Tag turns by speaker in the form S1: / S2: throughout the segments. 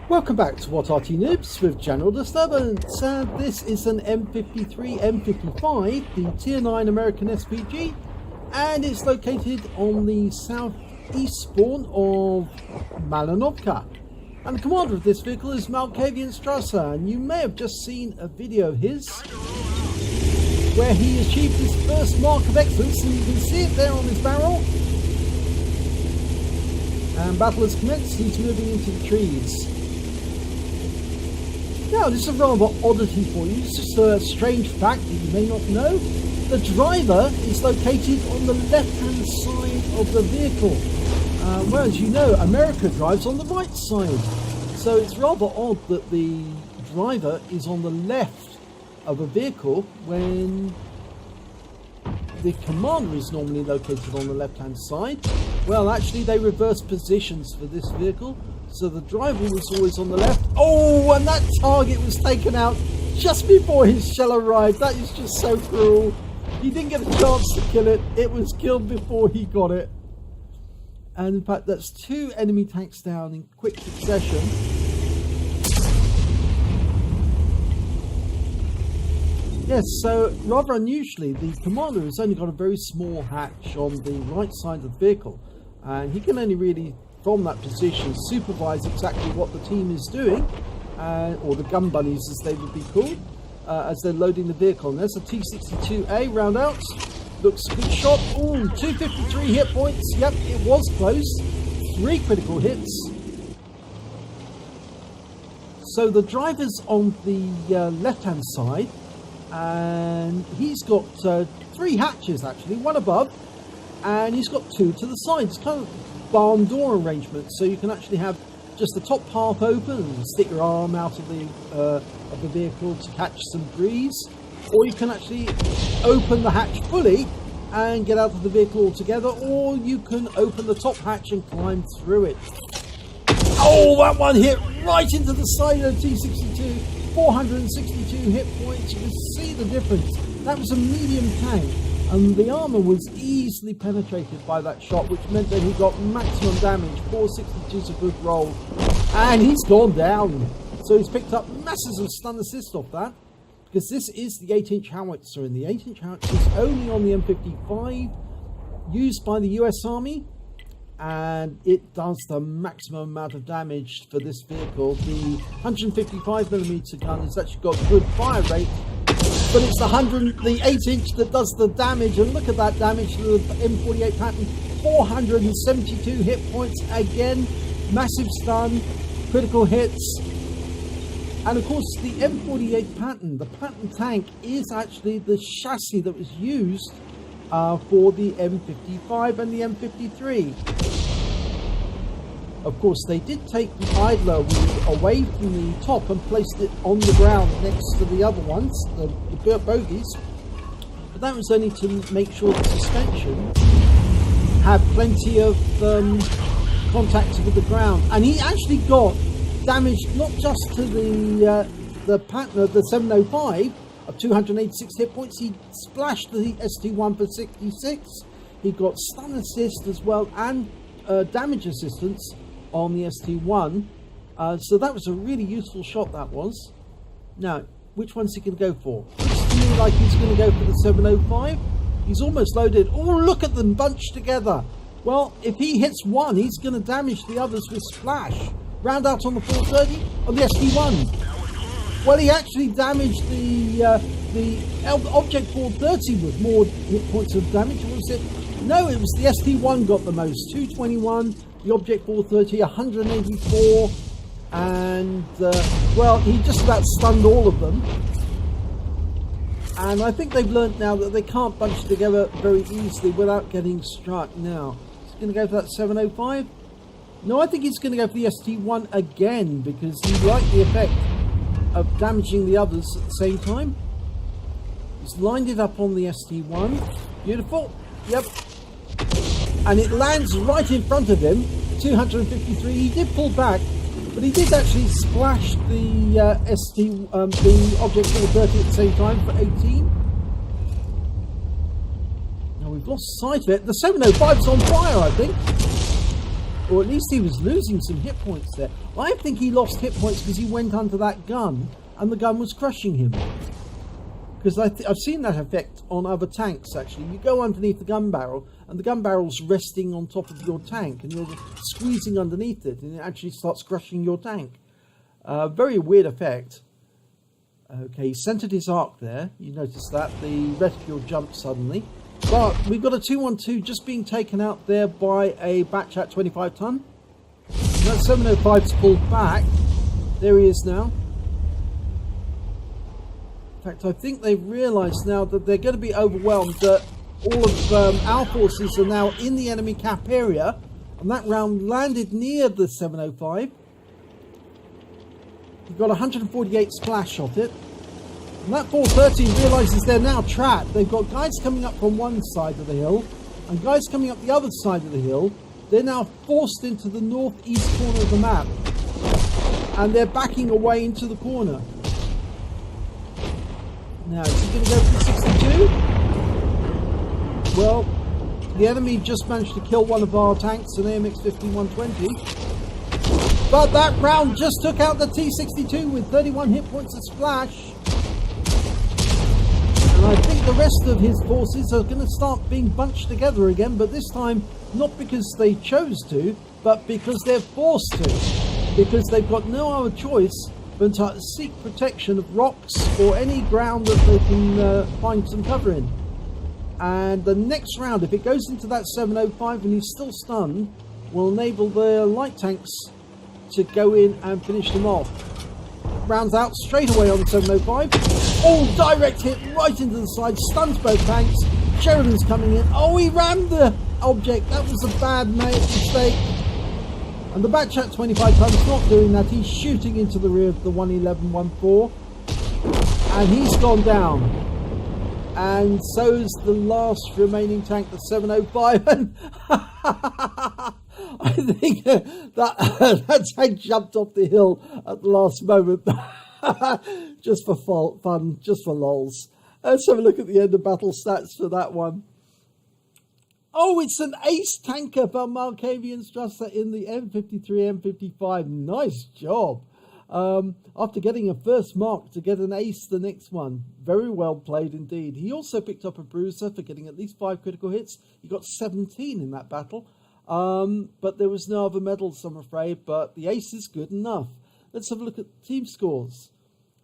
S1: Welcome back to What Arty Noobs with General Disturbance, and this is an M53 M55, the Tier 9 American SPG, and it's located on the southeast spawn of Malinovka. And the commander of this vehicle is Strasse, and you may have just seen a video of his where he achieved his first mark of excellence, and you can see it there on his barrel. And battle has commenced, he's moving into the trees. Now, this is a rather oddity for you. It's just a strange fact that you may not know. The driver is located on the left-hand side of the vehicle, whereas you know America drives on the right side. So it's rather odd that the driver is on the left of a vehicle when the commander is normally located on the left-hand side. Well, actually, they reverse positions for this vehicle. So the driver was always on the left. Oh, and that target was taken out just before his shell arrived. That is just so cruel. He didn't get a chance to kill it. It was killed before he got it. And in fact, that's two enemy tanks down in quick succession. Yes, so rather unusually, the commander has only got a very small hatch on the right side of the vehicle. And he can only really, from that position, supervise exactly what the team is doing, or the gun bunnies as they would be called, as they're loading the vehicle. And there's a T-62A round out. Looks a good shot. Ooh, 253 hit points. Yep, it was close. 3 critical hits. So the driver's on the left-hand side, and he's got 3 hatches actually, 1 above, and he's got 2 to the side. It's kind of barn door arrangement, so you can actually have just the top half open and stick your arm out of the vehicle to catch some breeze, or you can actually open the hatch fully and get out of the vehicle altogether, or you can open the top hatch and climb through it. Oh, that one hit right into the side of the T-62. 462 hit points. You can see the difference. That was a medium tank, and the armor was easily penetrated by that shot, which meant that he got maximum damage. 462 is a good roll, and he's gone down. So he's picked up masses of stun assist off that, because this is the 8-inch howitzer, and the 8-inch howitzer is only on the M55, used by the US Army, and it does the maximum amount of damage for this vehicle. The 155mm gun has actually got good fire rate, but it's the 8-inch that does the damage. And look at that damage to the M48 pattern. 472 hit points again, massive stun, critical hits. And of course the M48 pattern, the pattern tank, is actually the chassis that was used for the M55 and the M53. Of course, they did take the idler wheel away from the top and placed it on the ground next to the other ones, the bogies. But that was only to make sure the suspension had plenty of contact with the ground. And he actually got damage not just to the pattern of the 705 of 286 hit points. He splashed the ST1 for 66. He got stun assist as well, and damage assistance on the ST1. So that was a really useful shot, that was. Now, which one's he going to go for? Looks to me like he's going to go for the 705. He's almost loaded. Oh, look at them bunched together. Well, if he hits one, he's going to damage the others with splash. Round out on the 430 on the ST1. Well, he actually damaged the Object 430 with more hit points of damage. Was it? No, it was the ST1 got the most. 221. The Object 430, 184. And, well, he just about stunned all of them. And I think they've learnt now that they can't bunch together very easily without getting struck. Now, he's going to go for that 705. No, I think he's going to go for the ST1 again, because he liked the effect of damaging the others at the same time. He's lined it up on the ST1. Beautiful. Yep. And it lands right in front of him. 253. He did pull back, but he did actually splash the the Object 430 at the same time for 18. Now we've lost sight of it. The 705's on fire, I think. Or at least he was losing some hit points there. I think he lost hit points because he went under that gun and the gun was crushing him. Because I've seen that effect on other tanks actually. You go underneath the gun barrel and the gun barrel's resting on top of your tank and you're squeezing underneath it and it actually starts crushing your tank. Very weird effect. Okay, he centered his arc there. You notice that. The reticule jumped suddenly. But we've got a 212 just being taken out there by a batch at 25 ton. That 705's pulled back. There he is now. In fact, I think they've realised now that they're going to be overwhelmed, that all of our forces are now in the enemy cap area, and that round landed near the 705. You've got 148 splash shot it, and that 413 realises they're now trapped. They've got guys coming up from one side of the hill and guys coming up the other side of the hill. They're now forced into the northeast corner of the map, and they're backing away into the corner. Now, is he going to go for the 62? Well, the enemy just managed to kill one of our tanks, an AMX-50 120. But that round just took out the T-62 with 31 hit points of splash. And I think the rest of his forces are going to start being bunched together again, but this time not because they chose to, but because they're forced to. Because they've got no other choice but to seek protection of rocks or any ground that they can find some cover in. And the next round, if it goes into that 705 and he's still stunned, will enable the light tanks to go in and finish them off. Rounds out straight away on the 705. Oh, direct hit right into the side, stuns both tanks. Sheridan's coming in. Oh, he rammed the object. That was a bad mistake. And the batch at 25 tons not doing that. He's shooting into the rear of the 111-14. And he's gone down. And so's the last remaining tank, the 705. And I think that tank jumped off the hill at the last moment. Just for fun, just for lols. Let's have a look at the end of battle stats for that one. Oh, it's an ace tanker for Markavian Strasser in the M53, M55. Nice job. After getting a first mark to get an ace the next one. Very well played indeed. He also picked up a bruiser for getting at least 5 critical hits. He got 17 in that battle. But there was no other medals, I'm afraid. But the ace is good enough. Let's have a look at team scores.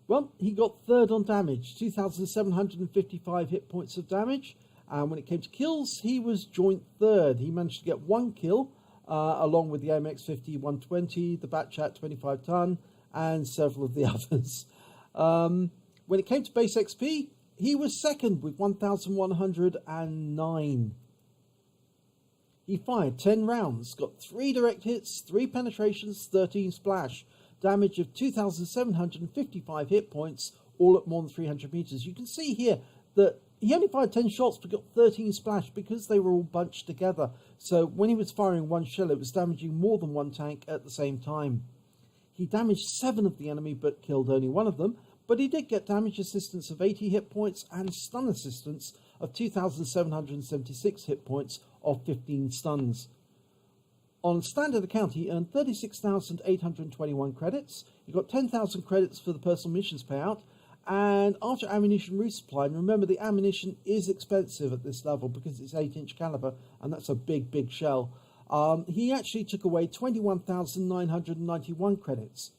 S1: Well, he got third on damage. 2,755 hit points of damage. And when it came to kills, he was joint third. He managed to get 1 kill, along with the AMX-50 120, the Batchat 25 ton, and several of the others. When it came to base XP, he was second with 1,109. He fired 10 rounds, got 3 direct hits, 3 penetrations, 13 splash, damage of 2,755 hit points, all at more than 300 meters. You can see here that he only fired 10 shots but got 13 splash because they were all bunched together. So when he was firing one shell, it was damaging more than one tank at the same time. He damaged 7 of the enemy but killed only 1 of them. But he did get damage assistance of 80 hit points and stun assistance of 2,776 hit points of 15 stuns. On standard account, he earned 36,821 credits. He got 10,000 credits for the personal missions payout. And after ammunition resupply, and remember the ammunition is expensive at this level because it's 8-inch caliber, and that's a big, big shell. He actually took away 21,991 credits.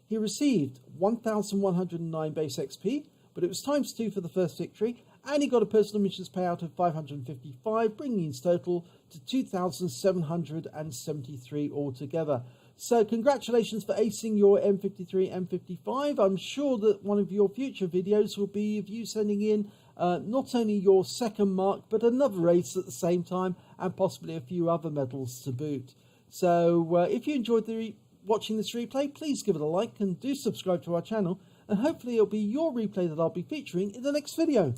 S1: He received 1,109 base XP, but it was ×2 for the first victory, and he got a personal missions payout of 555, bringing his total to 2,773 altogether. So congratulations for acing your M53, M55. I'm sure that one of your future videos will be of you sending in not only your second mark, but another ace at the same time, and possibly a few other medals to boot. So if you enjoyed watching this replay, please give it a like and do subscribe to our channel, and hopefully it'll be your replay that I'll be featuring in the next video.